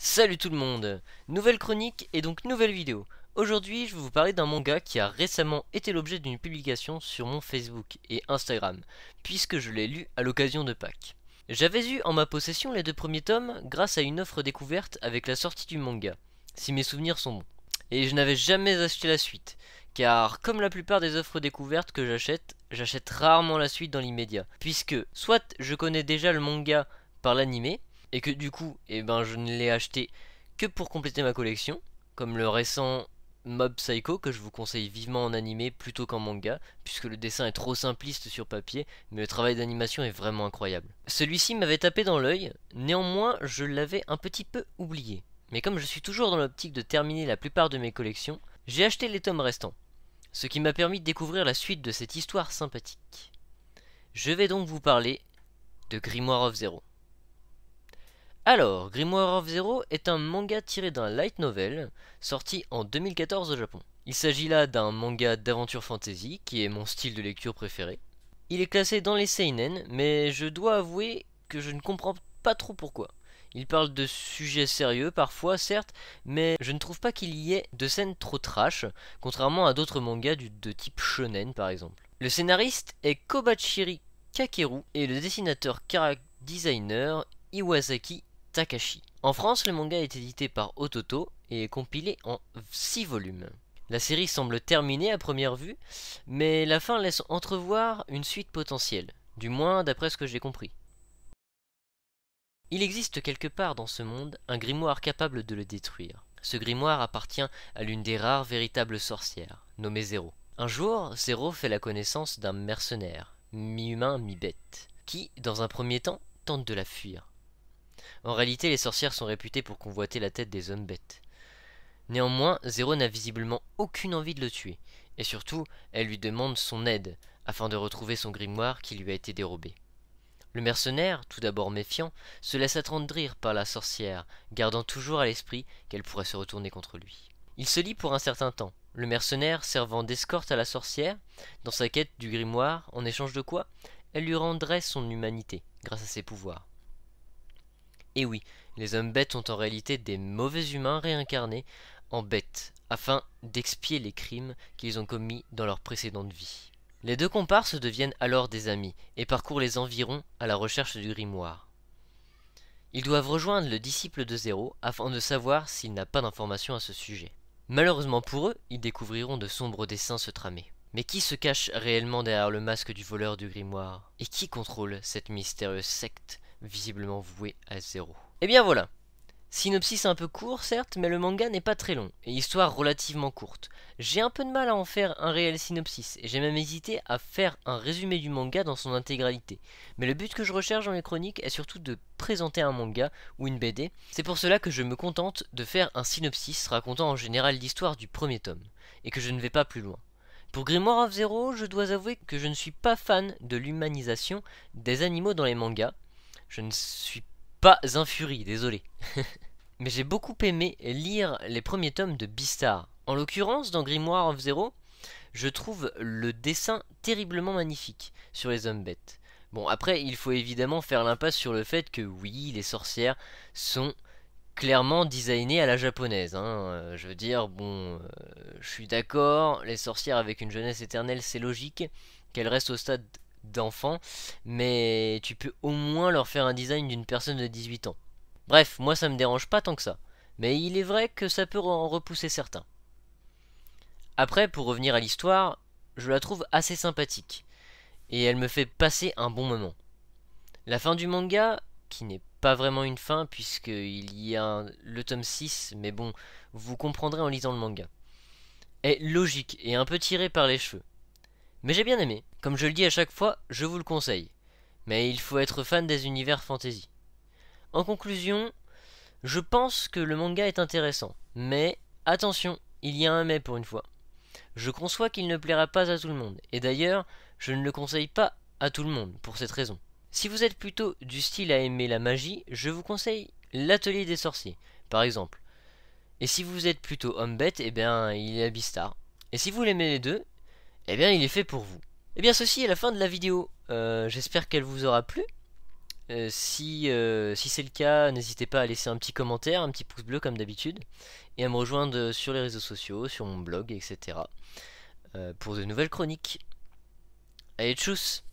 Salut tout le monde! Nouvelle chronique et donc nouvelle vidéo. Aujourd'hui je vais vous parler d'un manga qui a récemment été l'objet d'une publication sur mon Facebook et Instagram, puisque je l'ai lu à l'occasion de Pâques. J'avais eu en ma possession les deux premiers tomes grâce à une offre découverte avec la sortie du manga, si mes souvenirs sont bons. Et je n'avais jamais acheté la suite, car comme la plupart des offres découvertes que j'achète rarement la suite dans l'immédiat, puisque soit je connais déjà le manga par l'animé, et que du coup, je ne l'ai acheté que pour compléter ma collection, comme le récent Mob Psycho que je vous conseille vivement en animé plutôt qu'en manga, puisque le dessin est trop simpliste sur papier, mais le travail d'animation est vraiment incroyable. Celui-ci m'avait tapé dans l'œil, néanmoins je l'avais un petit peu oublié. Mais comme je suis toujours dans l'optique de terminer la plupart de mes collections, j'ai acheté les tomes restants, ce qui m'a permis de découvrir la suite de cette histoire sympathique. Je vais donc vous parler de Grimoire of Zero. Alors, Grimoire of Zero est un manga tiré d'un light novel sorti en 2014 au Japon. Il s'agit là d'un manga d'aventure fantasy qui est mon style de lecture préféré. Il est classé dans les seinen, mais je dois avouer que je ne comprends pas trop pourquoi. Il parle de sujets sérieux parfois, certes, mais je ne trouve pas qu'il y ait de scènes trop trash, contrairement à d'autres mangas de type shonen par exemple. Le scénariste est Kobachiri Kakeru et le dessinateur designer Iwasaki Takashi. En France, le manga est édité par Ototo et est compilé en 6 volumes. La série semble terminée à première vue, mais la fin laisse entrevoir une suite potentielle, du moins d'après ce que j'ai compris. Il existe quelque part dans ce monde un grimoire capable de le détruire. Ce grimoire appartient à l'une des rares véritables sorcières, nommée Zero. Un jour, Zero fait la connaissance d'un mercenaire, mi-humain, mi-bête, qui, dans un premier temps, tente de la fuir. En réalité, les sorcières sont réputées pour convoiter la tête des hommes bêtes. Néanmoins, Zero n'a visiblement aucune envie de le tuer, et surtout, elle lui demande son aide, afin de retrouver son grimoire qui lui a été dérobé. Le mercenaire, tout d'abord méfiant, se laisse attendrir par la sorcière, gardant toujours à l'esprit qu'elle pourrait se retourner contre lui. Il se lie pour un certain temps, le mercenaire servant d'escorte à la sorcière, dans sa quête du grimoire, en échange de quoi elle lui rendrait son humanité, grâce à ses pouvoirs. Et oui, les hommes bêtes sont en réalité des mauvais humains réincarnés en bêtes, afin d'expier les crimes qu'ils ont commis dans leur précédente vie. Les deux comparses deviennent alors des amis, et parcourent les environs à la recherche du grimoire. Ils doivent rejoindre le disciple de Zero, afin de savoir s'il n'a pas d'informations à ce sujet. Malheureusement pour eux, ils découvriront de sombres desseins se tramer. Mais qui se cache réellement derrière le masque du voleur du grimoire? Et qui contrôle cette mystérieuse secte visiblement vouée à Zero? Et bien voilà. Synopsis un peu court certes, mais le manga n'est pas très long, et histoire relativement courte. J'ai un peu de mal à en faire un réel synopsis, et j'ai même hésité à faire un résumé du manga dans son intégralité. Mais le but que je recherche dans les chroniques est surtout de présenter un manga ou une BD, c'est pour cela que je me contente de faire un synopsis racontant en général l'histoire du premier tome, et que je ne vais pas plus loin. Pour Grimoire of Zero, je dois avouer que je ne suis pas fan de l'humanisation des animaux dans les mangas. Je ne suis pas un Fury, désolé. Mais j'ai beaucoup aimé lire les premiers tomes de Beastar. En l'occurrence, dans Grimoire of Zero, je trouve le dessin terriblement magnifique sur les hommes bêtes. Bon, après, il faut évidemment faire l'impasse sur le fait que oui, les sorcières sont clairement designées à la japonaise. Je veux dire, bon, je suis d'accord, les sorcières avec une jeunesse éternelle, c'est logique qu'elles restent au stade d'enfants, mais tu peux au moins leur faire un design d'une personne de 18 ans. Bref, moi ça me dérange pas tant que ça, mais il est vrai que ça peut en repousser certains. Après, pour revenir à l'histoire, je la trouve assez sympathique, et elle me fait passer un bon moment. La fin du manga, qui n'est pas vraiment une fin, puisqu'il y a le tome 6, mais bon, vous comprendrez en lisant le manga, est logique et un peu tirée par les cheveux. Mais j'ai bien aimé. Comme je le dis à chaque fois, je vous le conseille. Mais il faut être fan des univers fantasy. En conclusion, je pense que le manga est intéressant. Mais attention, il y a un mais pour une fois. Je conçois qu'il ne plaira pas à tout le monde. Et d'ailleurs, je ne le conseille pas à tout le monde pour cette raison. Si vous êtes plutôt du style à aimer la magie, je vous conseille l'Atelier des sorciers, par exemple. Et si vous êtes plutôt homme-bête, eh bien, il est à Beastar. Et si vous l'aimez les deux, eh bien il est fait pour vous. Et bien ceci est la fin de la vidéo, j'espère qu'elle vous aura plu. Si c'est le cas, n'hésitez pas à laisser un petit commentaire, un petit pouce bleu comme d'habitude, et à me rejoindre sur les réseaux sociaux, sur mon blog, etc. Pour de nouvelles chroniques. Allez, tchuss!